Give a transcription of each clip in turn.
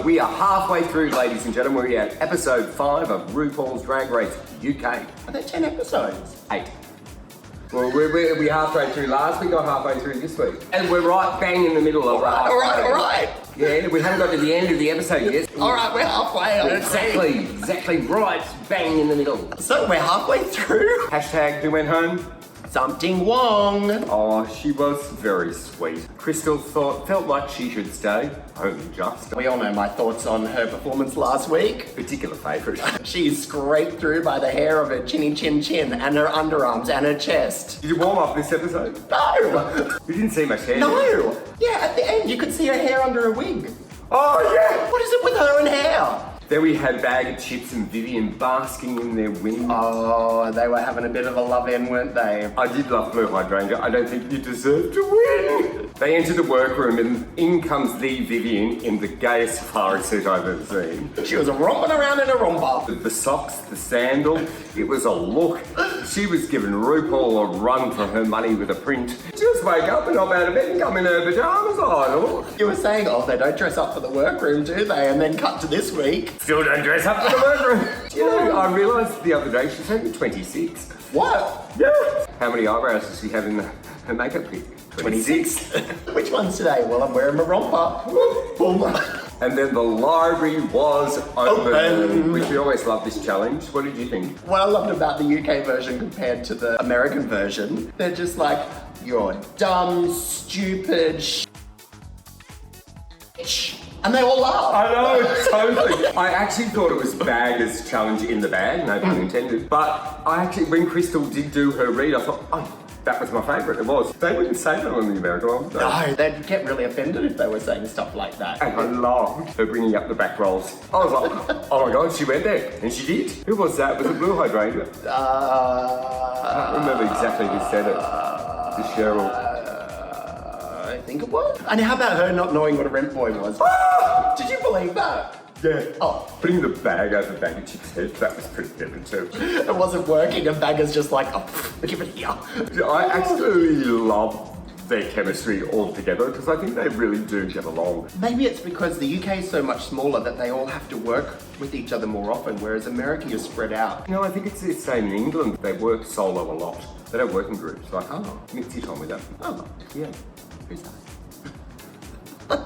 We are halfway through, ladies and gentlemen. We are at episode 5 of RuPaul's Drag Race UK. Are there 10 episodes? 8. Well, we're halfway through last week, not halfway through this week. And we're right bang in the middle of halfway. All right. Yeah, we haven't got to the end of the episode yet. All right, we're halfway. Exactly right bang in the middle. So we're halfway through. Hashtag who went home? Something Wong. Oh, she was very sweet. Crystal felt like she should stay. Only just. We all know my thoughts on her performance last week. Particular favourite. She scraped through by the hair of her chinny chin and her underarms and her chest. Did you warm up this episode? No. You didn't see much hair. No. Yeah, at the end you could see her hair under her wig. Oh yeah. What is it with her and hair? Then we had Bag of Chips and Vivian basking in their wind. Oh, they were having a bit of a love-in, weren't they? I did love Blue Hydrangea. I don't think you deserve to win. They entered the workroom and in comes the Vivian in the gayest safari suit I've ever seen. She was romping around in a romper. The socks, the sandal, it was a look. She was giving RuPaul a run for her money with a print. Just wake up and hop out of bed and come in her pajamas, I thought. You were saying, oh, they don't dress up for the workroom, do they? And then cut to this week. Still don't dress up for the workroom. You know, I realised the other day she's only 26. What? Yeah. How many eyebrows does she have in her makeup kit? 26. Which one's today? Well, I'm wearing my romper. And then the library was open. Open. Which we always love this challenge. What did you think? What I loved about the UK version compared to the American version, they're just like, you're dumb, stupid, and they all laugh. I know, totally. I actually thought it was Bagger's challenge in the bag, no pun intended. But when Crystal did do her read, I thought, oh, that was my favourite. It was. They wouldn't say that on the American one. No, they'd get really offended if they were saying stuff like that. And I loved her bringing up the back rolls. I was like, oh my God, she went there. And she did. Who was that? Was it Blue Hydrangea? I can't remember exactly who said it. To Cheryl. I think it was. And how about her not knowing what a rent boy was? Did you believe that? Yeah. Oh. Putting the bag over Bag of Chips' head, that was pretty good too. It wasn't working and Bagger's just like, oh, give it here. I actually love their chemistry all together because I think they really do get along. Maybe it's because the UK is so much smaller that they all have to work with each other more often, whereas America you're spread out. No, I think it's the same in England. They work solo a lot. They don't work in groups. Like, Mitzi told me that. Oh, Yeah. who's that?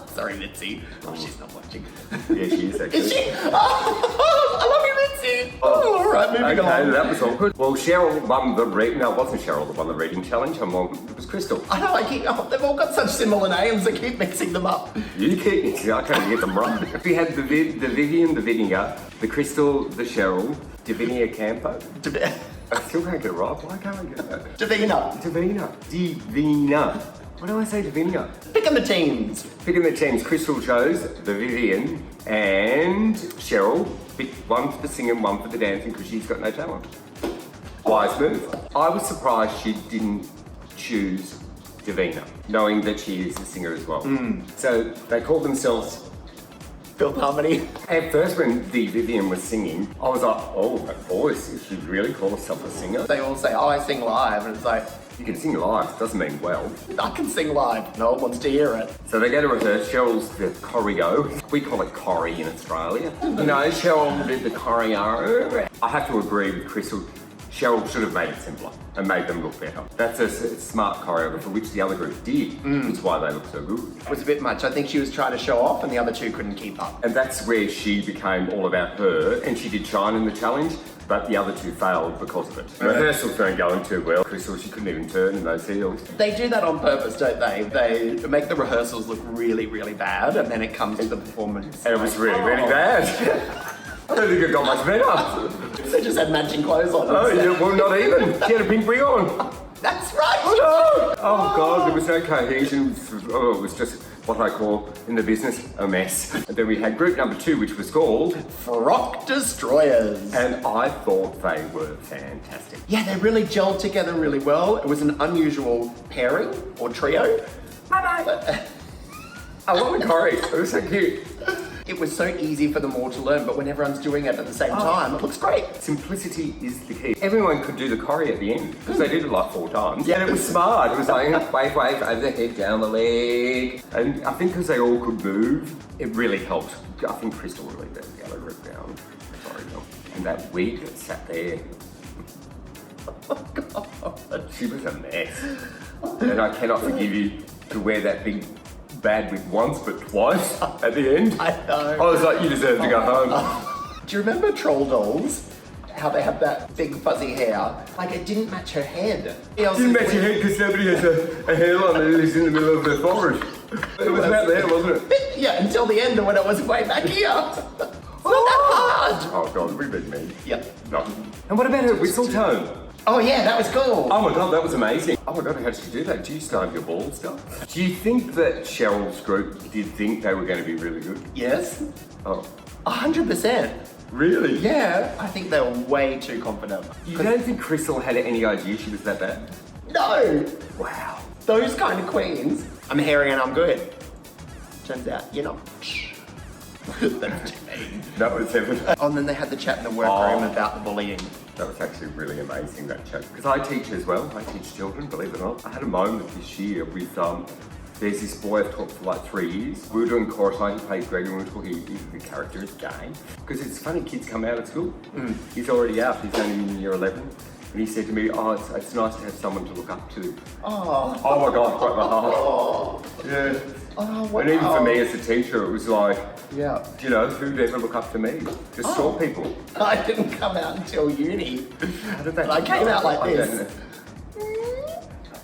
Sorry, Mitzi. Oh, she's not watching. Yeah, she is actually. Is she? Oh, I love you, Mitzi. Oh, all right, moving on. That was awkward. Well, Cheryl won the reading. No, it wasn't Cheryl that won the reading challenge. It was Crystal. I know, they've all got such similar names. I keep mixing them up. You keep mixing. I can't get them right. We had the Vivian, the Vinegar, the Crystal, the Cheryl, Davinia Campo. I still can't get it right. Why can't I get that? Divina. What do I say, Davinia? Picking the teams. Picking the teams. Crystal chose the Vivian and Cheryl picked one for the singing, one for the dancing because she's got no talent. Wise move. I was surprised she didn't choose Davina, knowing that she is a singer as well. So they called themselves Filth Harmony. At first when the Vivian was singing, I was like, oh, that voice, is she really call herself a singer? They all say, oh, I sing live, and it's like, you can sing live, doesn't mean well. I can sing live, no one wants to hear it. So they go to rehearse, Cheryl's the choreo. We call it choreo in Australia. You know, Cheryl did the choreo. I have to agree with Crystal. Cheryl should have made it simpler and made them look better. That's a smart choreographer, which the other group did, which is why they look so good. It was a bit much. I think she was trying to show off and the other two couldn't keep up. And that's where she became all about her, and she did shine in the challenge, but the other two failed because of it. Rehearsals weren't going too well. Crystal, she couldn't even turn in those heels. They do that on purpose, don't they? They make the rehearsals look really, really bad, and then it comes to the performance. And it was really, really bad. I don't think it got much better. They just had matching clothes on. Oh, yeah, well, not even. She had a pink wig on. That's right. Oh, no. Oh, God, there was no cohesion. Oh, it was just what I call, in the business, a mess. And then we had group number 2, which was called Frock Destroyers. And I thought they were fantastic. Yeah, they really gelled together really well. It was an unusual pairing or trio. Bye-bye. I love the choreo. It was so cute. it was so easy for them all to learn, but when everyone's doing it at the same time, it looks great. Simplicity is the key. Everyone could do the choreo at the end because they did it like 4 times. Yeah, and it was smart. It was like wave, over the head, down the leg. And I think because they all could move, it really helped. I think Crystal really did the other rip down. Sorry, no. And that wig that sat there. Oh, God. She was a mess. And I cannot forgive you to wear that big bad wig once but twice at the end. I know. I was like, you deserve to go home. Do you remember Troll Dolls? How they have that big fuzzy hair? Like, it didn't match her head. It Didn't match your head because somebody has a hairline that is in the middle of their forehead. It was about there, wasn't it? Yeah, until the end when it was way back here. It's not that hard. Oh God, we been mean. Yeah. No. And what about her whistle tone? Oh yeah, that was cool. Oh my God, that was amazing. Oh my God, how did you do that? Do you start your ball stuff? Do you think that Cheryl's group did think they were going to be really good? Yes. Oh. 100%. Really? Yeah, I think they were way too confident. You don't think Crystal had any idea she was that bad? No. Wow. Those kind of queens. I'm hairy and I'm good. Turns out, you know. That's too mean. That was heaven. Oh, and then they had the chat in the workroom about the bullying. That was actually really amazing, that chat. Because I teach as well. I teach children, believe it or not. I had a moment this year with, there's this boy I've taught for like 3 years. We were doing chorus night, he plays Gregory, and we were talking, the character is gay. Because it's funny, kids come out of school. He's already out, he's only in year 11. And he said to me, oh, it's nice to have someone to look up to. Oh. Oh my God, quite my heart. Oh. Yeah. Oh, wow. And even for me as a teacher, it was like, yeah. you know, who'd ever look up to me? Just short people. I didn't come out until uni. How did that I came out like this.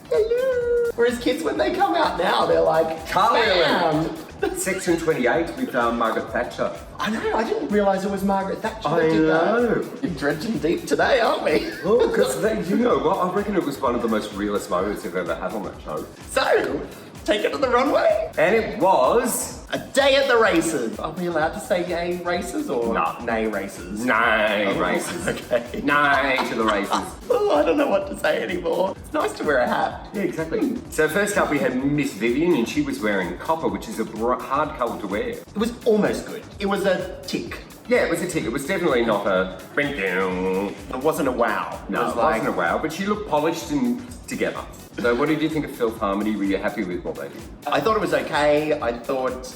Hello. Whereas kids, when they come out now, they're like, bam. Section 28 with Margaret Thatcher. I know, I didn't realise it was Margaret Thatcher that I did know. that. You're dredging deep today, aren't we? Oh, because you know what? I reckon it was one of the most realist moments I've ever had on that show. So, take it to the runway. And it was... A day at the races. Are we allowed to say yay races or No. nay races? Nay races. Okay. Nay to the races. Oh, I don't know what to say anymore. It's nice to wear a hat. Yeah, exactly. So first up we had Miss Vivian and she was wearing copper, which is a hard colour to wear. It was almost good. It was a tick. Yeah, it was a tick. It was definitely not a... It wasn't a wow. No, it wasn't a wow, but she looked polished and together. So what did you think of Filth Harmony? Were you happy with what they did? I thought it was okay. I thought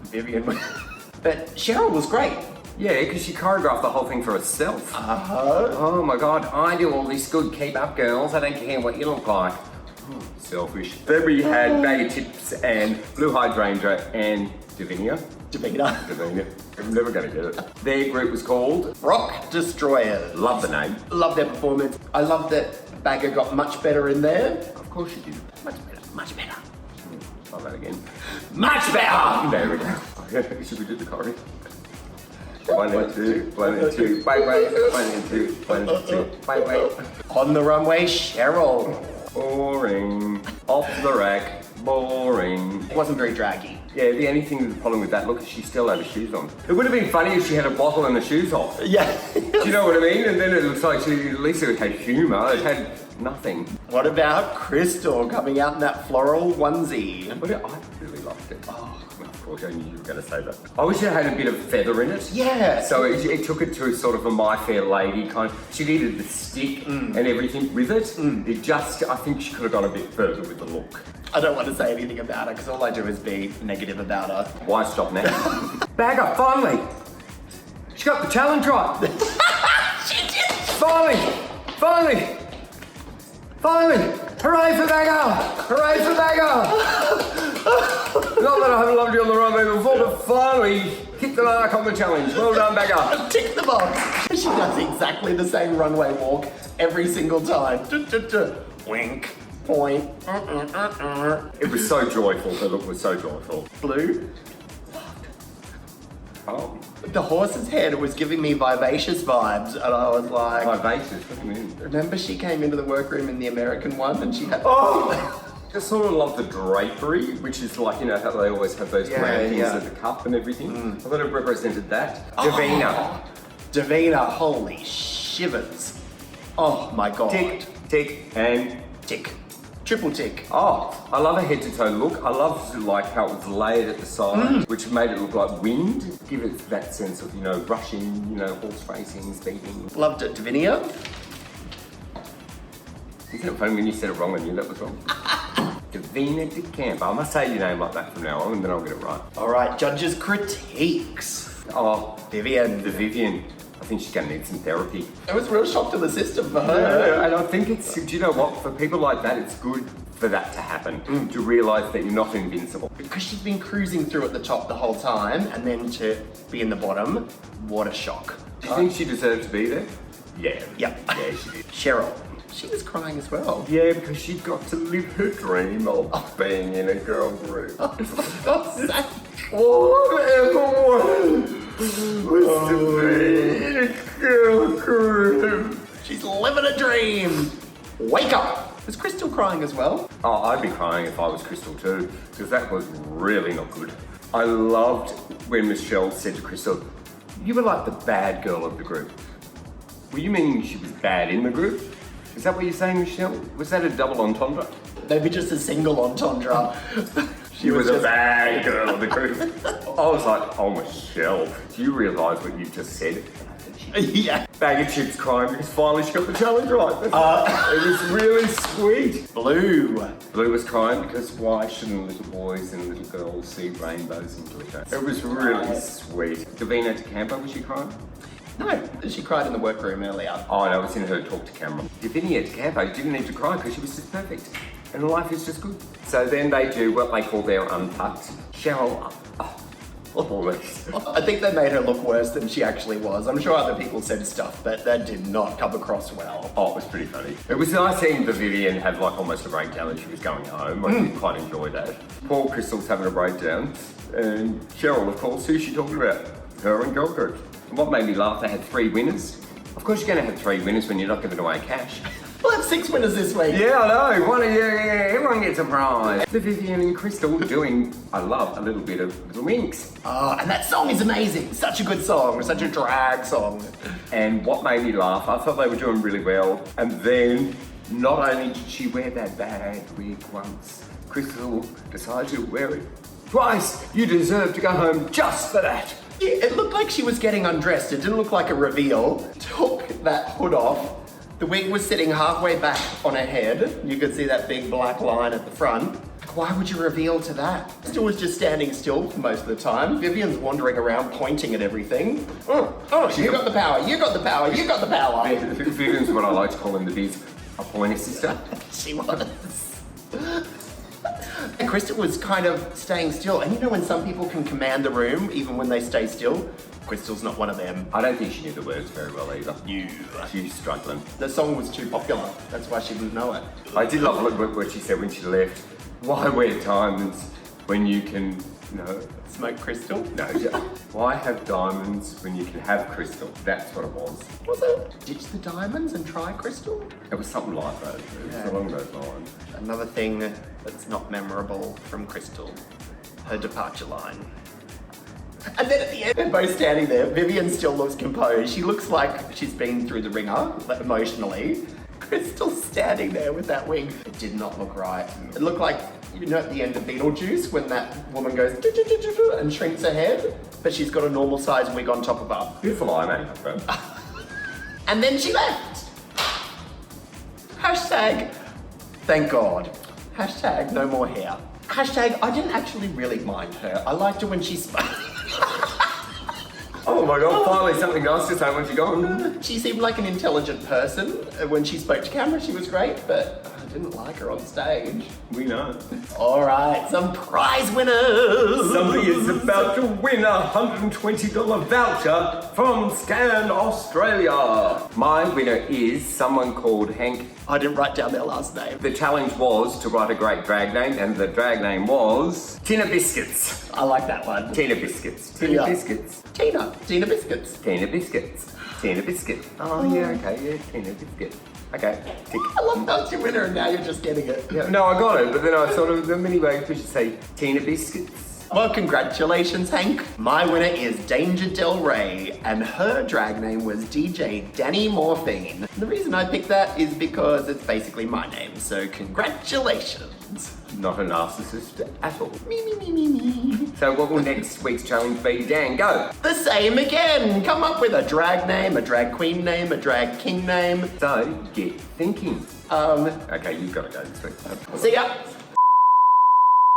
Vivian was... But Cheryl was great. Yeah, because she choreographed the whole thing for herself. Uh-huh. Oh my God, I do all this good, keep up girls, I don't care what you look like. Selfish. Then we had Bag of Chips and Blue Hydrangea and Davinia. Davina. I'm never going to get it. Their group was called Rock Destroyers. Love the name. Love their performance. I love that Bagger got much better in there. Of course you did. Much better. Much better. Try that again. Much better! There we go. Should we do the choreo? 1 and 2, 1 and 2, wait, 1 and 2, 1 and 2, wait. On the runway, Cheryl. Boring. Off the rack. Boring. It wasn't very draggy. Yeah, the only thing the problem with that look is she still had her shoes on. It would have been funny if she had a bottle and her shoes off. Yeah. Do you know what I mean? And then it looks like she, at least it had humour. It had nothing. What about Crystal coming out in that floral onesie? But I really liked it. Oh, of course, I knew you were going to say that. I wish it had a bit of feather in it. Yeah. So it took it to sort of a My Fair Lady kind of... She needed the stick and everything with it. It just... I think she could have gone a bit further with the look. I don't want to say anything about her because all I do is be negative about her. Why stop now? Bagger, finally! She got the challenge right! She did! Finally! Hooray for Bagger! Hooray for Bagger! Not that I haven't loved you on the runway before, but finally hit the mark on the challenge. Well done, Bagger. Tick the box. She does exactly the same runway walk every single time. Wink. Point. It was so joyful. The look was so joyful. Blue. Oh. The horse's head was giving me vivacious vibes, and I was like... Vivacious? What do you mean? Remember she came into the workroom in the American one, and she had... Oh! I just sort of love the drapery, which is like, you know, how they always have those grand things at the cup and everything. I thought it represented that. Davina. Davina, holy shivers. Oh my God. Tick, and tick. Triple tick. Oh, I love a head to toe look. I love like how it was layered at the side, which made it look like wind. Give it that sense of, rushing, horse racing, speeding. Loved it, Davinia. Isn't it funny when you said it wrong, I knew that was wrong? Davina de Campo. I must say your name like that from now on and then I'll get it right. All right, judges' critiques. Oh, Vivian. the Vivian. I think she's going to need some therapy. It was a real shock to the system for her. Yeah, and I think do you know what? For people like that, it's good for that to happen. To realise that you're not invincible. Because she's been cruising through at the top the whole time, and then to be in the bottom, what a shock. Do you think she deserved to be there? Yeah. Yep. Yeah, she did. Cheryl. She was crying as well. Yeah, because she got to live her dream of being in a girl group. All I ever wanted was to be in a girl group. She's living a dream. Wake up. Was Crystal crying as well? Oh, I'd be crying if I was Crystal too, because that was really not good. I loved when Michelle said to Crystal, "You were like the bad girl of the group." Well, you mean she was bad in the group? Is that what you're saying, Michelle? Was that a double entendre? Maybe just a single entendre. She was a bad girl of the group. I was like, oh, Michelle, do you realise what you just said? Yeah. Bag of chips crying because finally she got the challenge right. It was really sweet. Blue. Blue was crying because why shouldn't little boys and little girls see rainbows and glitter? It was really sweet. Davina de Campo, was she crying? No, she cried in the workroom earlier. Oh, no, I was in her talk to camera. Davina de Campo didn't need to cry because she was just perfect. And life is just good. So then they do what they call their untucked. Cheryl, I think they made her look worse than she actually was. I'm sure other people said stuff, but that did not come across well. Oh, it was pretty funny. It was nice seeing the Vivian have like almost a breakdown and she was going home. I did quite enjoy that. Poor Crystal's having a breakdown. And Cheryl, of course, who's she talking about? Her and girl group. And what made me laugh, they had 3 winners. Of course you're going to have 3 winners when you're not giving away cash. We'll have 6 winners this week. Yeah, I know. Everyone gets a prize. The Vivian and Crystal doing, I love, a little bit of Little Minx. Oh, and that song is amazing. Such a good song. Such a drag song. And what made me laugh, I thought they were doing really well. And then, not only did she wear that bad wig once, Crystal decided to wear it twice. You deserve to go home just for that. Yeah, it looked like she was getting undressed. It didn't look like a reveal. Took that hood off. The wig was sitting halfway back on her head. You could see that big black line at the front. Why would you reveal to that? Crystal was just standing still for most of the time. Vivian's wandering around pointing at everything. You got the power, you got the power, you got the power. Vivian's what I like to call in the biz, a pointer sister. She was. And Crystal was kind of staying still. And you know when some people can command the room even when they stay still? Crystal's not one of them. I don't think she knew the words very well either. She's struggling. The song was too popular. That's why she didn't know it. I did love what she said when she left. Why wear diamonds when you can, Smoke crystal? No, why have diamonds when you can have crystal? That's what it was. Was it? Ditch the diamonds and try crystal? It was something like that. It was along those lines. Another thing that's not memorable from Crystal, her departure line. And then at the end, they're both standing there. Vivian still looks composed. She looks like she's been through the ringer, emotionally. Crystal's standing there with that wig. It did not look right. It looked like, at the end of Beetlejuice, when that woman goes and shrinks her head, but she's got a normal size wig on top of her. Beautiful eye makeup, bro. And then she left. Hashtag, thank God. Hashtag, no more hair. Hashtag, I didn't actually really mind her. I liked her when she spoke. Oh my God, finally something nice to say when she's gone. She seemed like an intelligent person. When she spoke to camera, she was great, but I didn't like her on stage. We know. All right, some prize winners. Somebody is about to win a $120 voucher from Scan Australia. My winner is someone called Hank. I didn't write down their last name. The challenge was to write a great drag name, and the drag name was Tina Biscuits. I like that one. Tina Biscuits. Tina Biscuits. Tina Biscuits. Tina Biscuits. Tina Biscuit. Oh yeah, okay, yeah, Tina Biscuit. Okay, tick. I love that's your winner and now you're just getting it. Yeah, no, I got it, but then I sort of, the mini way we should say Tina Biscuits. Well, congratulations, Hank. My winner is Danger Del Rey, and her drag name was DJ Danny Morphine. The reason I picked that is because it's basically my name, so congratulations. Not a narcissist at all. Me. So what will next week's challenge be, Dan? Go. The same again. Come up with a drag name, a drag queen name, a drag king name. So get thinking. Okay, you've got to go this week. See ya.